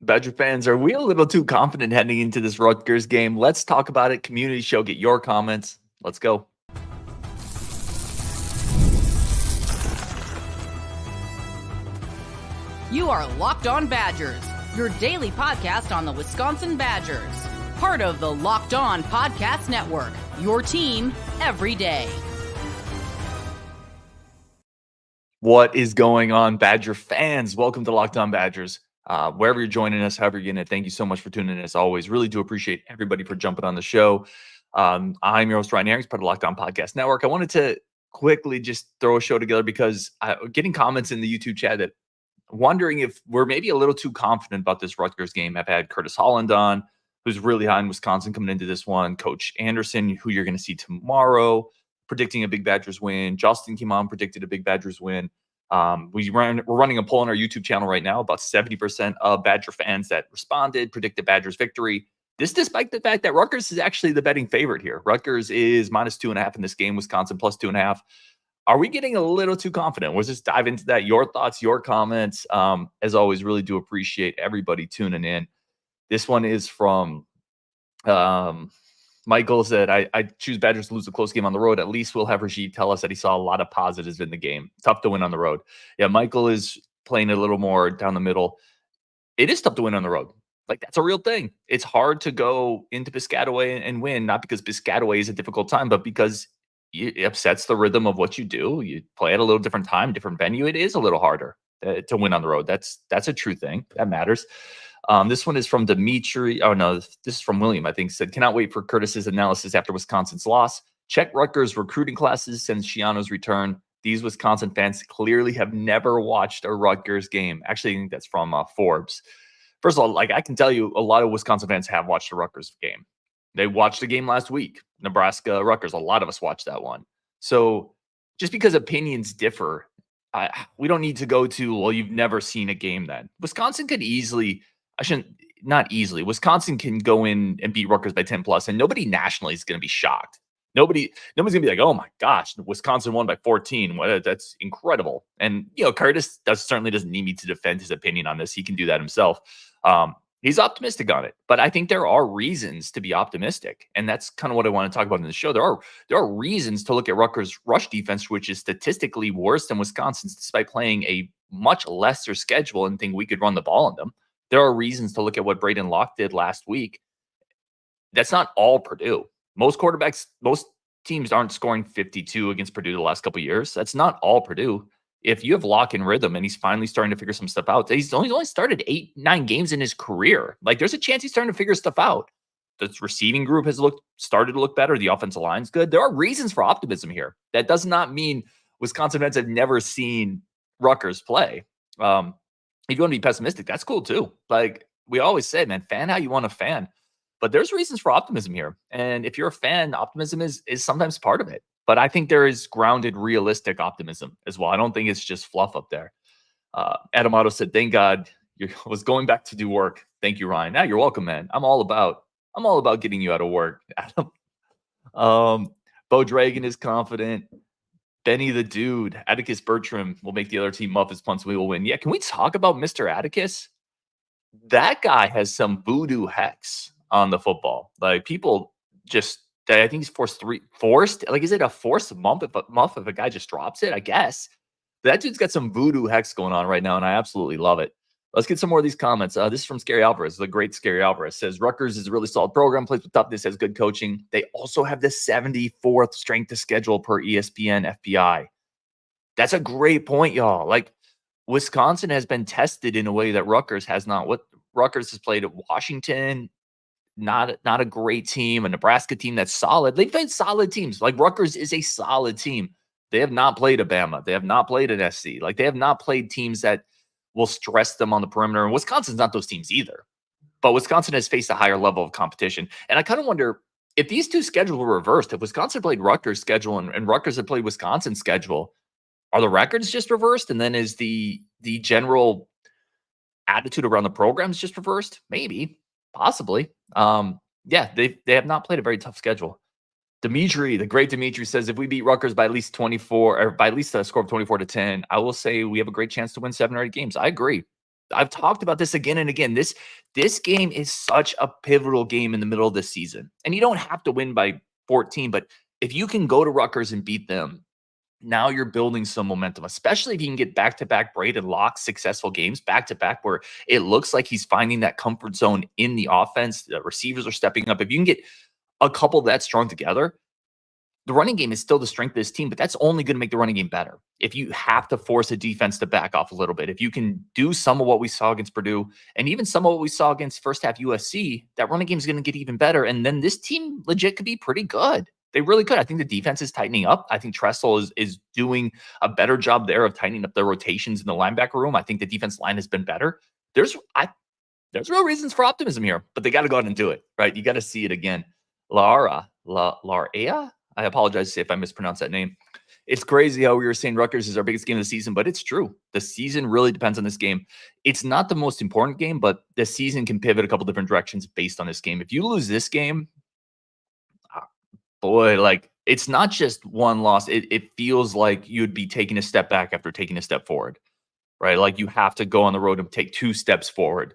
Badger fans, are we a little too confident heading into this Rutgers game? Let's talk about it. Community show, get your comments. Let's go. You are Locked On Badgers, your daily podcast on the Wisconsin Badgers. Part of the Locked On Podcast Network, your team every day. What is going on, Badger fans? Welcome to Locked On Badgers. Wherever you're joining us, however you're getting it, thank you so much for tuning in as always. Really do appreciate everybody for jumping on the show. I'm your host, Ryan Aarons, part of the Locked On Podcast Network. I wanted to quickly just throw a show together because I'm getting comments in the YouTube chat that wondering if we're maybe a little too confident about this Rutgers game. I've had Curtis Holland on, who's really high in Wisconsin coming into this one. Coach Anderson, who you're going to see tomorrow, predicting a big Badgers win. Justin came on, predicted a big Badgers win. We're running a poll on our YouTube channel right now. About 70% of Badger fans that responded predicted Badgers victory. This despite the fact that Rutgers is actually the betting favorite here. Rutgers is -2.5 in this game. Wisconsin +2.5. Are we getting a little too confident? Let's just dive into that. Your thoughts, your comments. As always, really do appreciate everybody tuning in. This one is from Michael said, I choose Badgers to lose a close game on the road. At least we'll have Rashid tell us that he saw a lot of positives in the game. Tough to win on the road. Yeah, Michael is playing a little more down the middle. It is tough to win on the road. Like, that's a real thing. It's hard to go into Piscataway and win, not because Piscataway is a difficult time, but because it upsets the rhythm of what you do. You play at a little different time, different venue. It is a little harder to win on the road. That's a true thing. That matters. This one is from Demitri. Oh, no, this is from William, I think. Said, cannot wait for Curtis's analysis after Wisconsin's loss. Check Rutgers recruiting classes since Shiano's return. These Wisconsin fans clearly have never watched a Rutgers game. Actually, I think that's from Forbes. First of all, like, I can tell you a lot of Wisconsin fans have watched a Rutgers game. They watched the game last week, Nebraska, Rutgers. A lot of us watched that one. So just because opinions differ, we don't need to go to, well, you've never seen a game then. Wisconsin could easily, not easily. Wisconsin can go in and beat Rutgers by 10 plus, and nobody nationally is going to be shocked. Nobody's going to be like, oh my gosh, Wisconsin won by 14. Well, that's incredible. And, Curtis certainly doesn't need me to defend his opinion on this. He can do that himself. He's optimistic on it, but I think there are reasons to be optimistic. And that's kind of what I want to talk about in the show. There are reasons to look at Rutgers' rush defense, which is statistically worse than Wisconsin's, despite playing a much lesser schedule and think we could run the ball on them. There are reasons to look at what Braden Locke did last week. That's not all Purdue. Most teams aren't scoring 52 against Purdue the last couple of years. That's not all Purdue. If you have Locke in rhythm and he's finally starting to figure some stuff out, he's only started 8-9 games in his career. Like, there's a chance he's starting to figure stuff out. The receiving group has started to look better. The offensive line's good. There are reasons for optimism here. That does not mean Wisconsin fans have never seen Rutgers play. If you want to be pessimistic, that's cool too. Like we always say, man, fan how you want to fan. But there's reasons for optimism here. And if you're a fan, optimism is sometimes part of it. But I think there is grounded, realistic optimism as well. I don't think it's just fluff up there. Adam Otto said, thank God was going back to do work. Thank you, Ryan. Now you're welcome, man. I'm all about getting you out of work, Adam. Bo Dragon is confident. Benny the Dude, Atticus Bertram will make the other team muff his punts. We will win. Yeah, can we talk about Mr. Atticus? That guy has some voodoo hex on the football. Like, people just, I think he's forced. Like, is it a forced muff if a guy just drops it? I guess. That dude's got some voodoo hex going on right now, and I absolutely love it. Let's get some more of these comments. This is from Scary Alvarez. The great Scary Alvarez says, Rutgers is a really solid program, plays with toughness, has good coaching. They also have the 74th strength of schedule per ESPN FPI. That's a great point, y'all. Like, Wisconsin has been tested in a way that Rutgers has not. What Rutgers has played at Washington, not a great team, a Nebraska team that's solid. They've played solid teams. Like, Rutgers is a solid team. They have not played Alabama. They have not played an SC. Like, they have not played teams that will stress them on the perimeter. And Wisconsin's not those teams either. But Wisconsin has faced a higher level of competition. And I kind of wonder if these two schedules were reversed, if Wisconsin played Rutgers' schedule and Rutgers had played Wisconsin's schedule, are the records just reversed? And then is the general attitude around the programs just reversed? Maybe, possibly. Yeah, they have not played a very tough schedule. Demitri, the great Demitri, says, if we beat Rutgers by at least 24, or by at least a score of 24-10, I will say we have a great chance to win 7 or 8 games. I agree. I've talked about this again and again. This game is such a pivotal game in the middle of the season. And you don't have to win by 14, but if you can go to Rutgers and beat them, now you're building some momentum, especially if you can get back-to-back Braden Locke successful games, back-to-back, where it looks like he's finding that comfort zone in the offense. The receivers are stepping up. If you can get a couple that strong together, the running game is still the strength of this team, but that's only going to make the running game better. If you have to force a defense to back off a little bit, if you can do some of what we saw against Purdue and even some of what we saw against first half USC, that running game is going to get even better. And then this team legit could be pretty good. They really could. I think the defense is tightening up. I think Tressel is doing a better job there of tightening up the rotations in the linebacker room. I think the defense line has been better. There's real reasons for optimism here, but they got to go out and do it, right? You got to see it again. Laura, I apologize if I mispronounced that name. It's crazy how we were saying Rutgers is our biggest game of the season, but it's true. The season really depends on this game. It's not the most important game, but the season can pivot a couple different directions based on this game. If you lose this game, boy, like it's not just one loss. It feels like you'd be taking a step back after taking a step forward, right? Like you have to go on the road and take 2 steps forward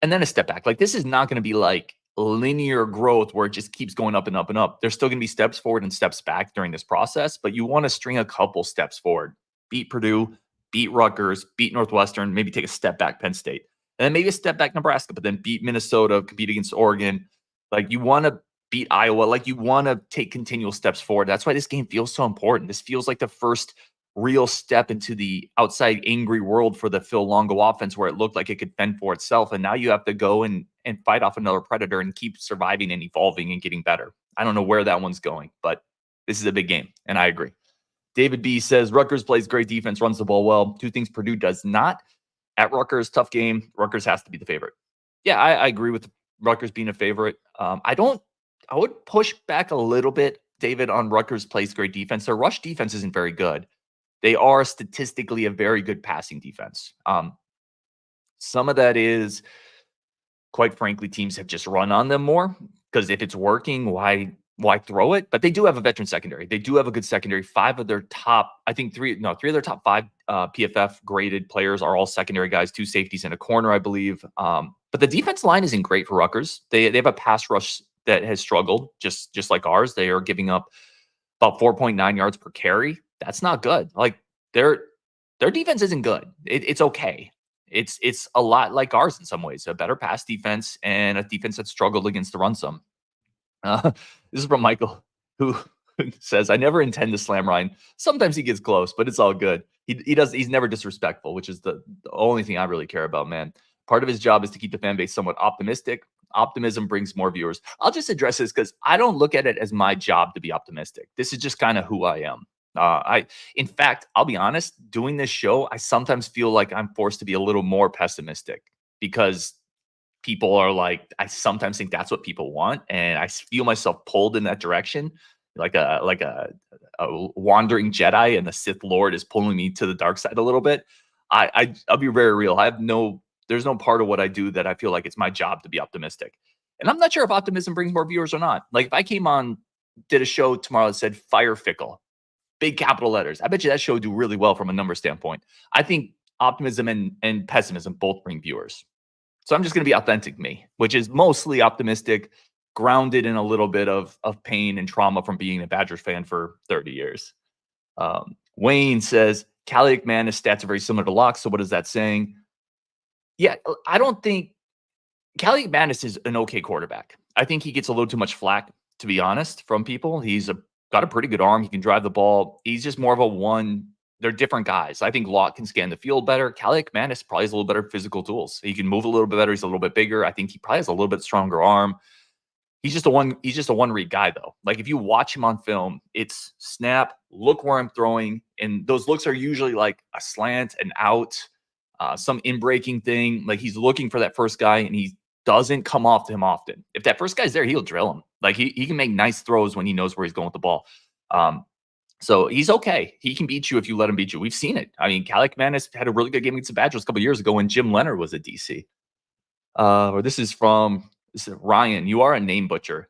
and then a step back. Like this is not going to be like linear growth where it just keeps going up and up and up. There's still going to be steps forward and steps back during this process, but you want to string a couple steps forward. Beat Purdue, beat Rutgers, beat Northwestern, maybe take a step back Penn State, and then maybe a step back Nebraska, but then beat Minnesota, compete against Oregon. Like you want to beat Iowa. Like you want to take continual steps forward. That's why this game feels so important. This feels like the first real step into the outside angry world for the Phil Longo offense where it looked like it could fend for itself. And now you have to go and fight off another predator and keep surviving and evolving and getting better. I don't know where that one's going, but this is a big game. And I agree. David B says, Rutgers plays great defense, runs the ball well. 2 things Purdue does not. At Rutgers, tough game. Rutgers has to be the favorite. Yeah, I agree with Rutgers being a favorite. I would push back a little bit, David, on Rutgers plays great defense. Their rush defense isn't very good. They are statistically a very good passing defense. Some of that is, quite frankly, teams have just run on them more because if it's working, why throw it? But they do have a veteran secondary. They do have a good secondary. 5 of their top, I think 3 of their top 5 PFF graded players are all secondary guys, 2 safeties and a corner, I believe. But the defense line isn't great for Rutgers. They have a pass rush that has struggled, just like ours. They are giving up about 4.9 yards per carry. That's not good. Like their defense isn't good. It's okay. It's a lot like ours in some ways. A better pass defense and a defense that struggled against the run some. This is from Michael, who says, I never intend to slam Ryan. Sometimes he gets close, but it's all good. He's never disrespectful, which is the only thing I really care about, man. Part of his job is to keep the fan base somewhat optimistic. Optimism brings more viewers. I'll just address this because I don't look at it as my job to be optimistic. This is just kind of who I am. In fact, I'll be honest, doing this show, I sometimes feel like I'm forced to be a little more pessimistic because people are like, I sometimes think that's what people want. And I feel myself pulled in that direction, like a wandering Jedi, and the Sith Lord is pulling me to the dark side a little bit. I'll be very real. There's no part of what I do that I feel like it's my job to be optimistic. And I'm not sure if optimism brings more viewers or not. Like if I came on, did a show tomorrow that said fire fickle, big capital letters, I bet you that show would do really well from a number standpoint. I think optimism and pessimism both bring viewers. So I'm just going to be authentic me, which is mostly optimistic, grounded in a little bit of pain and trauma from being a Badgers fan for 30 years. Wayne says, Callie McManus stats are very similar to Locke. So what is that saying? Yeah, I don't think Callie McManus is an okay quarterback. I think he gets a little too much flack, to be honest, from people. He's got a pretty good arm. He can drive the ball. He's just more of a one. They're different guys. I think Locke can scan the field better. Callie McManus probably has a little better physical tools. He can move a little bit better. He's a little bit bigger. I think he probably has a little bit stronger arm. He's just a one read guy, though. Like if you watch him on film, it's snap, look where I'm throwing. And those looks are usually like a slant, an out, some in-breaking thing. Like he's looking for that first guy and he doesn't come off to him often. If that first guy's there, he'll drill him. Like he can make nice throws when he knows where he's going with the ball. So he's okay. He can beat you if you let him beat you. We've seen it. I mean, Callie McManus had a really good game against the Badgers a couple years ago when Jim Leonard was a DC. This is Ryan. You are a name butcher.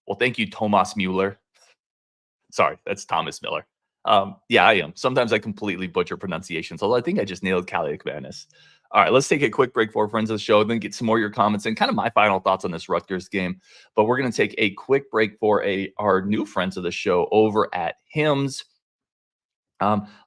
Well, thank you, Thomas Mueller. Sorry, that's Thomas Miller. Yeah, I am. Sometimes I completely butcher pronunciations, although I think I just nailed Callie McManus. All right, let's take a quick break for friends of the show, then get some more of your comments and kind of my final thoughts on this Rutgers game. But we're going to take a quick break for our new friends of the show over at Hims.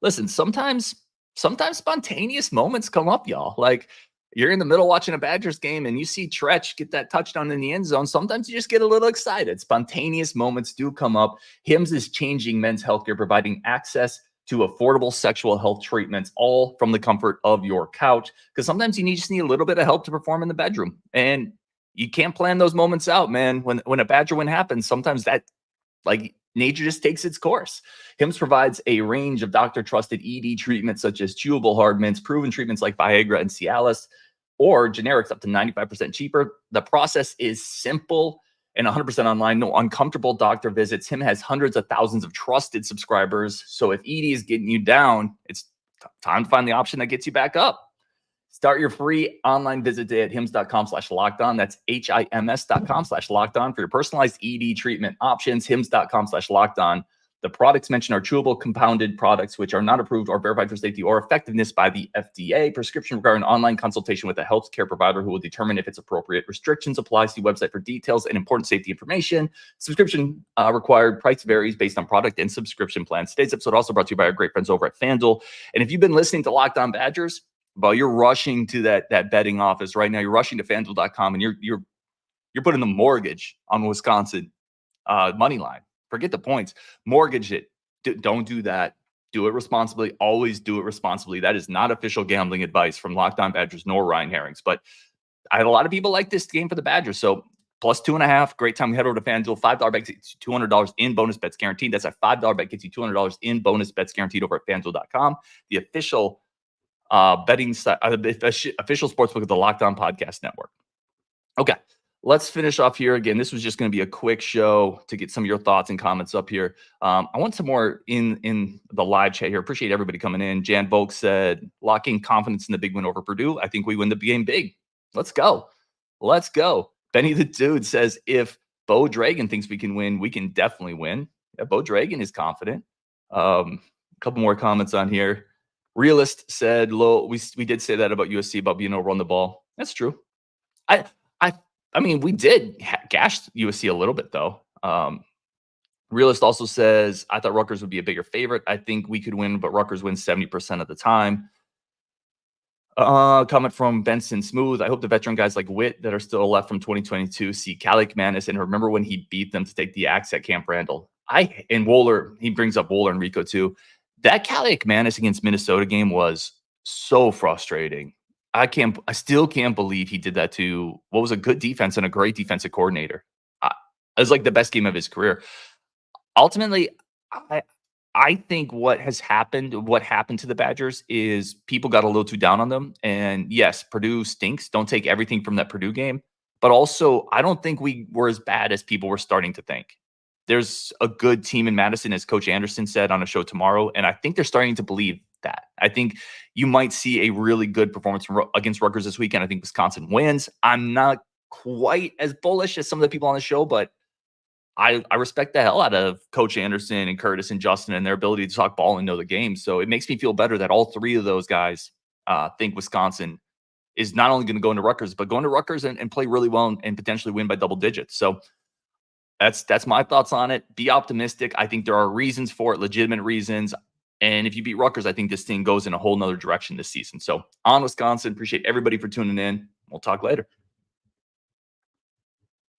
Listen, sometimes spontaneous moments come up, y'all. Like you're in the middle watching a Badgers game and you see Tretch get that touchdown in the end zone. Sometimes you just get a little excited. Spontaneous moments do come up. Hims is changing men's healthcare, providing access to affordable sexual health treatments, all from the comfort of your couch. Because sometimes you just need a little bit of help to perform in the bedroom, and you can't plan those moments out, man. When a Badger win happens, sometimes that like nature just takes its course. Hims provides a range of doctor-trusted ED treatments such as chewable hard mints, proven treatments like Viagra and Cialis, or generics up to 95% cheaper. The process is simple and 100% online. No uncomfortable doctor visits. Hims has hundreds of thousands of trusted subscribers. So if ED is getting you down, it's time to find the option that gets you back up. Start your free online visit today at hims.com/lockedon. That's HIMS.com/lockedon for your personalized ED treatment options. HIMS.com/lockedon. The products mentioned are chewable compounded products, which are not approved or verified for safety or effectiveness by the FDA. Prescription require an online consultation with a healthcare provider who will determine if it's appropriate. Restrictions apply. See website for details and important safety information. Subscription required. Price varies based on product and subscription plans. Today's episode also brought to you by our great friends over at FanDuel. And if you've been listening to Locked On Badgers, well, you're rushing to that betting office right now. You're rushing to FanDuel.com and you're putting the mortgage on Wisconsin money line. Forget the points. Mortgage it. Don't do that. Do it responsibly. Always do it responsibly. That is not official gambling advice from Locked On Badgers nor Ryan Herrings. But I had a lot of people like this game for the Badgers. So plus 2.5. Great time. Head over to FanDuel. $5 bet gets you $200 in bonus bets guaranteed. That's a $5 bet gets you $200 in bonus bets guaranteed over at FanDuel.com. The official betting site, the official sportsbook of the Locked On Podcast Network. Okay. Let's finish off here. Again, this was just going to be a quick show to get some of your thoughts and comments up here. I want some more in the live chat here. Appreciate everybody coming in. Jan Volk said, locking confidence in the big win over Purdue. I think we win the game big. Let's go. Let's go. Benny the Dude says, if Bo Dragon thinks we can win, we can definitely win. Yeah, Bo Dragon is confident. A couple more comments on here. Realist said, we did say that about USC, about being over on the ball. That's true. I mean, we did gash USC a little bit, though. Realist also says, I thought Rutgers would be a bigger favorite. I think we could win, but Rutgers wins 70% of the time. Comment from Benson Smooth. I hope the veteran guys like Witt that are still left from 2022 see Calic Manis and remember when he beat them to take the axe at Camp Randall. And Wohler, he brings up Wohler and Rico, too. That Calic Manis against Minnesota game was so frustrating. I still can't believe he did that to what was a good defense and a great defensive coordinator. It was like the best game of his career. Ultimately, I think what happened to the Badgers is people got a little too down on them. And yes, Purdue stinks. Don't take everything from that Purdue game. But also, I don't think we were as bad as people were starting to think. There's a good team in Madison, as Coach Anderson said on a show tomorrow. And I think they're starting to believe that. I think you might see a really good performance against Rutgers this weekend. I think Wisconsin wins. I'm not quite as bullish as some of the people on the show, but I respect the hell out of Coach Anderson and Curtis and Justin and their ability to talk ball and know the game. So it makes me feel better that all three of those guys think Wisconsin is not only going to go into Rutgers, but going to Rutgers and play really well and potentially win by double digits. So that's my thoughts on it. Be optimistic. I think there are reasons for it, legitimate reasons. And if you beat Rutgers, I think this thing goes in a whole nother direction this season. So on Wisconsin, appreciate everybody for tuning in. We'll talk later.